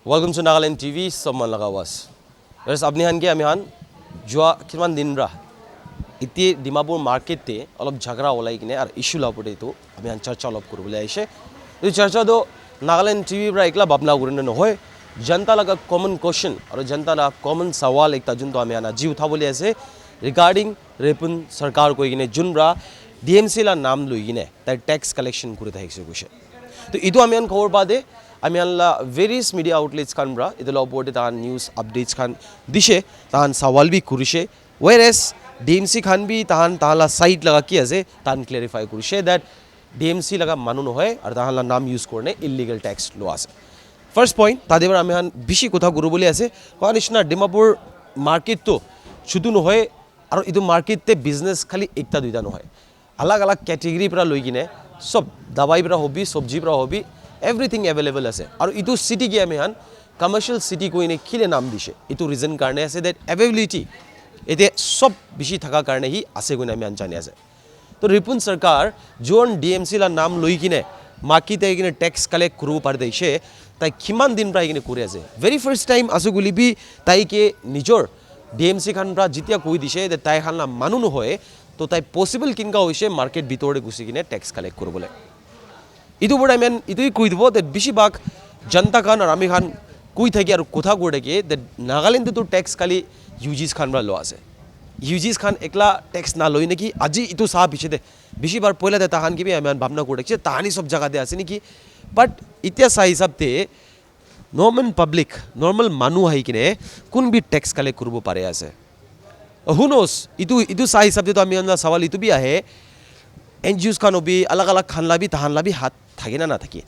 Welcome to NLTV, someone lagawas. There's Abni Han ke Amihan, Jua Kiman Dinra. Iti Dimapur market te, all of Jagra Olai kine, or issue la potato, Amihan Church of Kurulaishe. The church do Nagaland TV Braikla Babna Gurin Hoy, Janta laga common question, or Janta la common sawal ek tajun to Amiana, Jiu Tabule regarding Repun Sarkar Koine Junbra, DMC la Nam Luine, that tax collection Kurita execution. तो इतो आम्यान खबर बादे आम्यानला various media outlets Khan ब्रा इतलो बोर्डे तान news updates Khan दिशे तान सवाल भी कुरिशे whereas DMC Khan भी तान ताला साइट लगा किया जे तान क्लैरिफाई कुरिशे that DMC लगा मानून होए और तान ला नाम यूज़ करने illegal tax law आसे first point तादे बर आम्यान बिशी कोथा गुरु बोले ऐसे कौन इशना डिमापुर मार्केट तो शुद्ध न होए और इतो मार्केट ते बिजनेस खाली एकता दुइता न होए अलग अलग कैटेगरी पर लोगी ने सब दवाई पर होबी सब्जी पर होबी एवरीथिंग अवेलेबल আছে और इतु सिटी के আমি হান কমার্শিয়াল সিটি কইনে খিলে নাম দিছে ইতু রিজন কারণে আছে দ্যাট अवेलेबिलिटी এতে সব বেশি থাকা কারণে হি আছে কইনে আমি জানি আছে তো রিপুন সরকার জোন ডিএমসি লা নাম লই কিনে মাকিতে কিনে ট্যাক্স কালেক্ট করব পার দেইছে তাই কিমান দিন প্রায় কিনে করে আছে ভেরি ফার্স্ট টাইম আসুগুলি বি তাইকে নিজর ডিএমসি খান প্রা জিতিয়া কই দিছে যে তাই খান না মানুন হয় তো তাই পসিবল কিনকা হইছে মার্কেট ভিতরে গুছি কিনে ট্যাক্স কালেক্ট করবলে इतु बड़ा मैन इतु ही कोई दबो that बिशी बाग जनता खान और आमी खान कोई था कि यार कोथा कोड़े के that नागालैंड तो टैक्स खाली यूजीस खान बड़ा लो आसे यूजीस खान एकला टैक्स ना लोई ने की अजी इतु साह पीछे दे बिशी बार पहले दे ताहान की भी आमी भावना कोड़े के ताहानी सब जगह दे आसे नहीं की but इतिहास साही सब ते नॉर्मल पब्लिक नॉर्मल मानू है कि ने कुन भी टैक्स काले कुरबो पारे आसे who knows इतु साही सब ते तो आमी अंदर सवाल इतु भी आहे एनजीओस खानो भी अलग अलग खानला भी ताहानला भी हाथ থাকে না না থাকে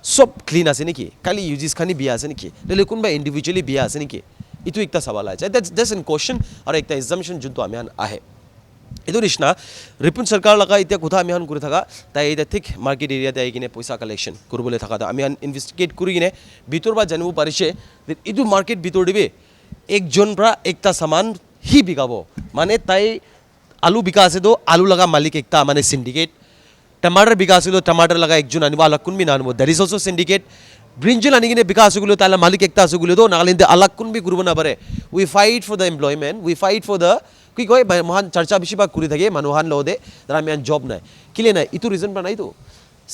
সব ক্লিন আছে নাকি খালি ইউজিস খানি বিয়া আছে নাকি তাহলে কোনবা ইন্ডিভিজুয়ালি বিয়া আছে নাকি ইটো একটা সওয়াল আছে দ্যাটস এন কোশ্চেন আর একটা এক্সাম্পশন যুদ্ধ আমি আহে এটো নিশনা রিপুন সরকার লাগা ইতিয়া কথা আমি করে থাকা তাই এটা ঠিক মার্কেট এরিয়াতে আই কিনে পয়সা কালেকশন করবলে থাকা আমি ইনভেস্টিগেট করি কিনে ভিতর বা জানিব পারিছে ইটো মার্কেট ভিতর দিবে একজন প্রা একটা সামান হি বিকাবো মানে তাই আলু বিকা আছে তো আলু লাগা মালিক একটা মানে সিন্ডিকেট टमाटर बिकास गुलो टमाटर लगा एक जुन अनिवार्य कुन भी नानुमो that is also syndicate brinjal अनि किने बिकास गुलो ताला मालिक एकता असुगुलो तो नागालैंड अलग कुन भी गुरुबना बरे we fight for the employment we fight for the कि कोई महान चर्चा बिशिबा कुरी थाके मानुहान लदे तारा मियान जॉब नाय किले नाय इतु रीजन बनाई तो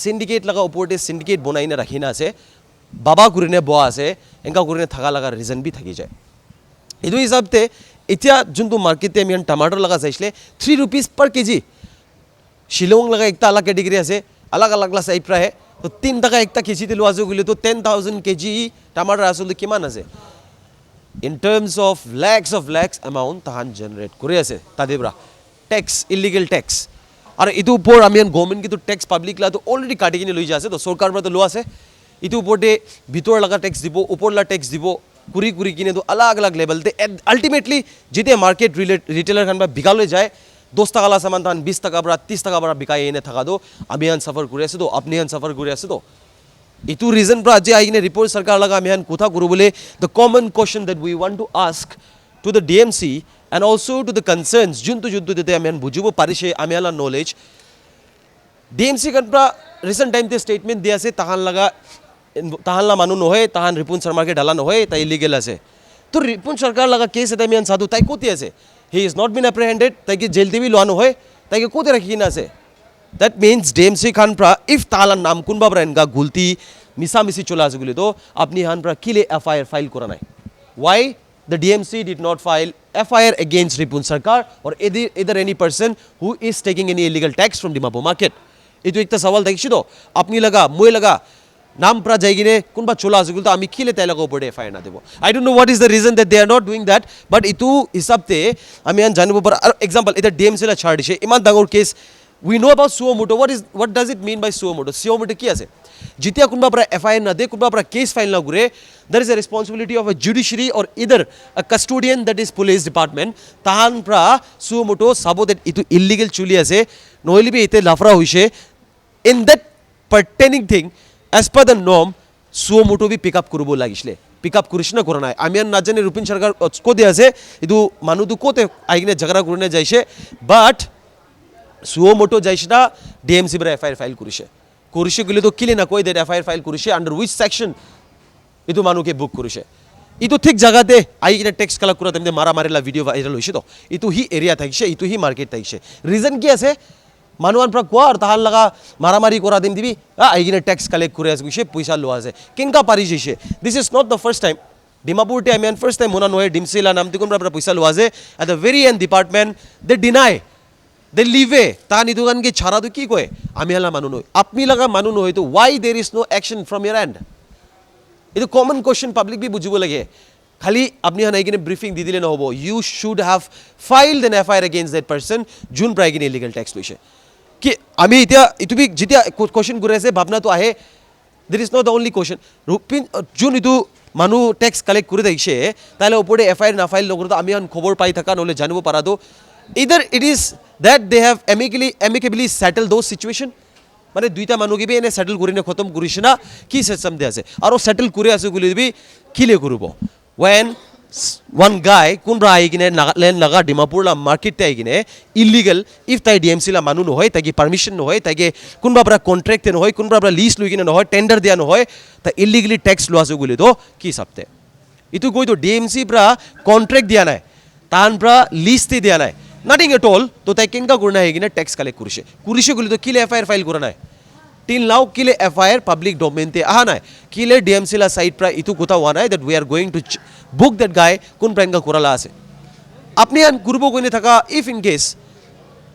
सिंडिकेट लगा उपरते सिंडिकेट बनाइना राखिना আছে बाबा गुरिने बवा আছে एंका गुरिने थाका लगा रीजन भी थाकी जाय इदु हिसाबते इतिया जुनतु मार्केटे मियान टमाटर लगा जाइसले 3 रुपीस पर केजी शिलोंग लगा एकता अलग कैटेगरी আছে अलग अलग ला साइड है तो 3 টাকা একটা কেজি তে লোয়া গুলো তো 10000 কেজি টমাটো আসলে কিমান আছে in terms of lakhs amount তাহান জেনারেট করে আছে তাদেবরা ট্যাক্স ইলিগাল ট্যাক্স আর ইতো উপর আমিয়ান গভর্নমেন্ট কি তো ট্যাক্স পাবলিক লা তো অলরেডি কাটি কিনে লই যাচ্ছে তো সরকার পৰা তো লো আছে ইতো উপরে ভিতর লাগা ট্যাক্স দিব উপর লা ট্যাক্স দিব কুরি কুরি কিনে তো अलग अलग लेवल তে আলটিমেটলি যেতে মার্কেট রিটেলার খান বা বিকালে যায় 10 টাকা লা সামান তান 20 টাকা বড় 30 টাকা বড় বিকায় এনে থাকা দো আমিয়ান সফর করে আছে তো আপনি আন সফর করে আছে তো ইতু রিজন প্রা যে আইনে রিপোর্ট সরকার লাগা আমিয়ান কোথা করব বলে the common question that we want to ask to the DMC and also to the concerns যুন্তু যুদ্ধ দিতে আমিয়ান বুঝিবো পারিছে আমিয়ালা নলেজ ডিএমসি কান প্রা রিসেন্ট টাইম তে স্টেটমেন্ট দিয়া আছে তাহানলা মানু নহয় তাহান রিপুন শর্মাকে ঢালা নহয় তাই ইলিগাল আছে তো রিপুন সরকার লাগা কেস এটা আমিয়ান সাধু তাই কোতি আছে he is not been apprehended তাইকে জেল দেবি লোয়ানো হয় তাইকে কোতে রাখি না আছে দ্যাট মিন্স ডিএমসি খান প্রা ইফ তালা নাম কোন বাবরা এনকা গুলতি মিসা মিসি চলে আসে গুলি তো আপনি হান প্রা কিলে এফআইআর ফাইল করা নাই why the DMC did not file FIR against Ripun Sarkar or either any person who is taking any illegal tax from Dimapur market itu একটা সওয়াল দেখছি তো আপনি লাগা মই লাগা নাম প্রা জায়গিনে কোনবা চলা আসগুলো তো আমি খিলে তাই লাগা উপরে এফআইআর না দেব I don't know what is the reason that they are not doing that but ইতু হিসাবতে আমি আন জানিব পর এক্সাম্পল এটা ডিএমসি লা ছাড় দিছে ইমান ডাঙর case we know about suo motu what does it mean by suo motu কি আছে जितिया कुनबा पर एफआईआर ना दे कुनबा पर केस फाइल ना करे there is a responsibility of a judiciary और इधर a custodian that is police department ताहान प्रा सुओ मोटो साबो दैट इतु इल्लीगल चुली আছে নহলি বি এতে লাফরা হইছে in that pertaining thing as per the norm suo moto bi pick up করব লাগিসলে pick up করিস না করে না আমি না জানি রূপিন সরকার কো দে আছে ইদু মানু দু কোতে আইগনে ঝগড়া করনে যাইছে বাট সুও মোটো যাইছে না ডিএমসি বড় এফআইআর ফাইল করিছে করিছে গুলি তো কিলে না কই দ্যাট এফআইআর ফাইল করিছে আন্ডার হুইচ সেকশন এইটো মানুহকে বুক কৰিছে ইটো ঠিক জায়গাতে আহি কিনে টেক্স কালেক্ট কৰা তেমনি মাৰা মাৰিলা ভিডিঅ' ভাইৰেল হৈছে তো ইটো হি এৰিয়া থাকিছে ইটো হি মাৰ্কেট থাকিছে ৰিজন কি আছে মানুহৰ পৰা কোৱা আৰু তাহাৰ লগা মাৰামাৰি কৰা দিম দিবি আহি কিনে টেক্স কালেক্ট কৰি আছে কৈছে পইচা লোৱা আছে কেনেকা পাৰি যাইছে this is not the first time ডিমাপুৰতে আমি ফাৰ্ষ্ট টাইম শুনা নহয় ডিমচিলা নামটো কোনোবাৰ পৰা পইচা লোৱা আছে at the very end department they deny they leave তাহান ইটো কাৰণকে ছাড়াটো কি কয় আমি হালা মানুহ নহয় আপনি লগা মানুহ নহয় তো why there is no' action from here and এইটো কমন কুৱেশ্যন পাব্লিক বি বুজিব লাগে খালি আপনি হান আহি কিনে ব্ৰিফিং দি দিলে নহ'ব you should have filed an FIR against that person যোন প্ৰায় কিনে ইলিগেল টেক্স লৈছে কি আমি এতিয়া এইটো বি যেতিয়া কুৱেশ্যন কৰি আছে ভাৱনাটো আহে that is not the only question যোন এইটো মানুহ টেক্স কালেক্ট কৰি থাকিছে তাইলে ওপৰতে এফআইআৰ নাফাইল নকৰোঁ আমি খবৰ পাই থকা নহ'লে জানিব পৰাটো either it is that they have amicably settle those situation মানে দুইটা মানুহকে এনে সেটেল কৰি নে খতম কৰিছে না কি চিষ্টেম দি আছে আৰু সেটেল কৰি আছে বুলি দিবি কিলে কৰিব when one guy কোনবা আহি কিনে নাগালেণ্ড নাগা ডিমাপুৰ মাৰ্কেটতে আহি কিনে ইলিগেল ইফ তাই ডিএমচি লা মানুহ নহয় তাইকে পাৰ্মিশ্যন নহয় তাইকে কোনোবা পৰা কণ্ট্ৰেক্টে নহয় কোনোবা পৰা লিজ লৈ কিনে নহয় টেণ্ডাৰ দিয়া নহয় তাই ইলিগেলি টেক্স লোৱা আছে বুলি তো কি চাপতে এইটো কৈতো ডিএমচি পৰা কণ্ট্ৰেক্ট দিয়া নাই তাহান পৰা লিষ্টে দিয়া নাই নাথিং এট অল তো তাই কেনেকা কৰি আহি কিনে টেক্স কালেক্ট কৰিছে বুলি তো কিলে এফআইআৰ ফাইল কৰা নাই till now kile FIR public domain te aha nai kile DMC la site pra itu kotha howa nai that we are going to book that guy kun pranka korala ase apni an kurbo koine thaka if in case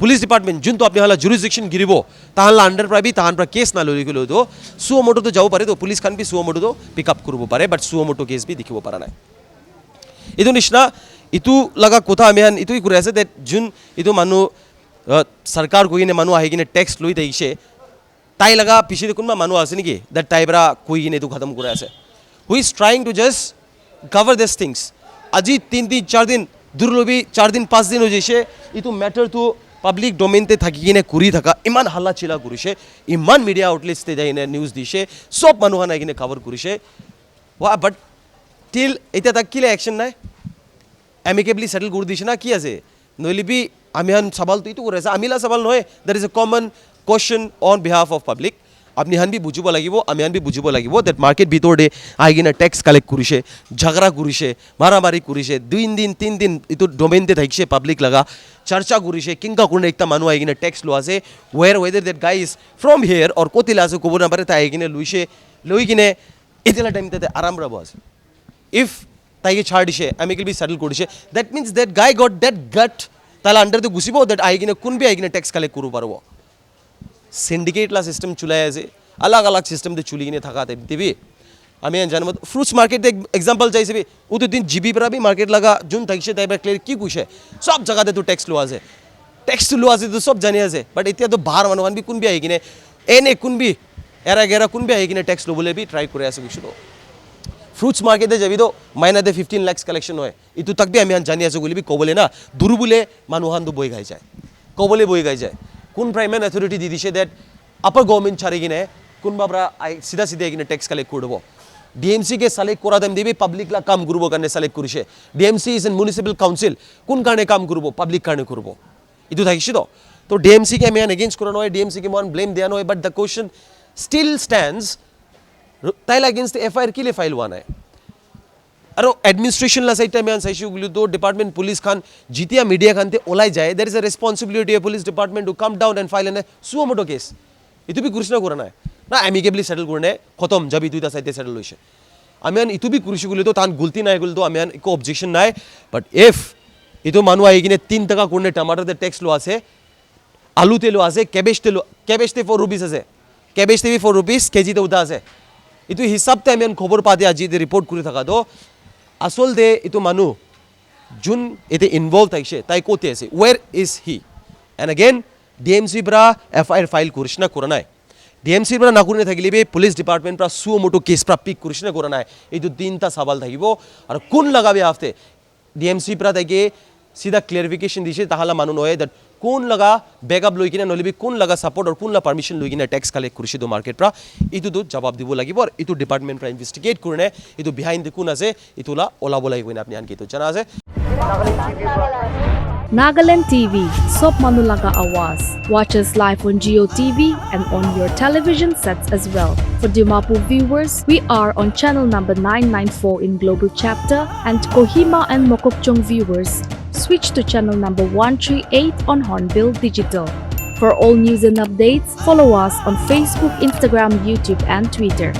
police department jun to apni hala jurisdiction giribo tahan la under pra bi tahan pra case na lori gelo to suo moto to jabo pare to police khan bi suo moto to pick up kurbo pare but suo moto case bi dikhibo para nai idu nishna itu laga kotha ami han itu kuri ase that jun itu manu sarkar koine manu ahi kine tax loi daise তাই লগা পিছে কোনোবা মানুহ আছে নেকি that তাই পৰা কৈ কিনে এইটো খতম কৰি আছে who is trying two just cover this things আজি 3-4 দিন দুৰ্লভি 4 দিন 5 দিন হৈ যাইছে এইটো মেটাৰটো পাব্লিক ডোমেইনতে থাকি কিনে কৰি থকা ইমান হাল্লা চিলা কৰিছে ইমান মিডিয়া আউটলেটছতে যাই কিনে নিউজ দিছে চব মানুহ আহি কিনে কভাৰ কৰিছে বাট টিল এতিয়া তাক কিলে একশ্যন নাই এমিকেবলি সেটেল কৰি দিছে না কি আছে নলিবি আমি হান সৱালটো এইটো কৰি আছে আমিলা সৱাল নহয় that is a common question on behalf of public apni han bi bujibo lagibo ami han bi bujibo lagibo that market bitor de aigina tax collect kurise jhagara kurise maramari kurise 2 din 3 din itu domain te thaikse public laga charcha kurise kinga kurne ekta manu aigina tax lo ase whether that guy is from here or kotila ase kobor na pare ta aigine luise loigine etela time te aram rabo ase if taige chhad dise amicably be settle korise that means that guy got that gut tala under the gusibo that aigine kun bi aigine tax collect koru parbo syndicate লা system চুলাই আছে আলাগ আলাগ system দে চুলি কিনে থাকা দেবি আমি জানো fruits market example চাইছিবি ও তো দিন জিবি পৰা বি মার্কেট লাগা জুন থাকছে তাইবা ক্লিয়ার কি কুছে সব জায়গাতে তো ট্যাক্স লো আছে ট্যাক্স লো আছে তো সব জানি আছে বাট এতিয়া তো বাহার মানুহ বি কোন বি আহি কিনে এনে কোন বি এরা গেরা কোন বি আহি কিনে ট্যাক্স লো বলে বি ট্রাই করে আছে কিছু ফ্রুটস মার্কেটে যাবি তো মাইনাতে 15 লাখ কালেকশন হয় ইটো তাক বি আমি জানি আছে বলে বি কবলে না দুরু বলে মানুহান তো বই গাই যায় কবলে বই গাই যায় কোন প্রাইমেন অথরিটি দি দিছে দ্যাট আপার গভর্নমেন্ট ছাড়ি কিনে কোন বাবরা সিধা সিধা কিনে ট্যাক্স কালেক্ট করব ডিএমসি কে সিলেক্ট করা দেম দিবি পাবলিক লা কাম করব কারণে সিলেক্ট করিছে DMC is an municipal council কোন কারণে কাম করব পাবলিক কারণে করব ইটো থাকিছে তো ডিএমসি কে আমি এগেইনস্ট করা নয় ডিএমসি কে মান ব্লেম দেয়া নয় but the question still stands তাইল এগেইনস্ট এফআইআর কিলে ফাইল ওয়া নাই আৰু এডমিনিষ্ট্ৰেশ্যন লা সাইড টাইম চাইছো গুলি তো ডিপার্টমেন্ট পুলিশ খান জিতিয়া মিডিয়া খানতে ওলাই যায় there is a responsibility of police department to come down and file an suo motu case ইটো বি কৃষ্ণ কৰা নাই না এমিকেবলি সেটেল কৰনে খতম যাবি দুইটা সাইডে সেটেল হইছে আমি ইটো বি কৰিছো গুলি তো তান গলতি নাই গুলি তো আমি একো অবজেকশন নাই বাট ইফ ইটো মানুহ আহি কিনে 3 টাকা করনে টমাটো দে ট্যাক্স লো আছে আলু তেলো আছে ক্যাবেজ তে 4 রুপিস আছে ক্যাবেজ তে 4 রুপিস কেজি তে উদা আছে ইটো হিসাবতে আমি খবর পাতে আজি দে রিপোর্ট করে থাকা তো আসল দে ইটো মানুহ জুন এতে ইনভলভ থাকছে তাই কোতে আছে where is he and again DMC পৰা এফআইআৰ ফাইল কৰিছ না কৰা নাই ডিএমসি পৰা না কৰিনে থাকিলে বে পুলিশ ডিপাৰ্টমেন্ট পৰা সুও মোটো কেস পৰা পিক কৰিছ না কৰা নাই এইটো তিনটা সৱাল থাকিব আৰু কোন লাগাবে আফতে ডিএমসি পৰা তাকে সিধা ক্লিয়ারিফিকেশন দিছে তাহলে মানুহ নহয় দ্যাট কোন লগা ব্যাকআপ লৈ কিনে নলিবি কোন লগা সাপোর্ট আর কোন লা পারমিশন লৈ কিনে ট্যাক্স কালেক্ট কৰিছে তো মাৰ্কেট পৰা ইটো তো জবাব দিব লাগিব আৰ ইটো ডিপাৰ্টমেন্ট পৰা ইনভেস্টিগেট কৰিনে ইটো বিহাইন্ড দি কোন আছে ইটোলা ওলাব লাগিব না আপনি আনকি তো জানা আছে Nagaland TV, Sop Manulaga Awas. Watch us live on Geo TV and on your television sets as well. For Dimapur viewers, we are on channel number 994 in Global Chapter, and Kohima and Mokokchung viewers, switch to channel number 138 on Hornbill Digital. For all news and updates, follow us on Facebook, Instagram, YouTube, and Twitter.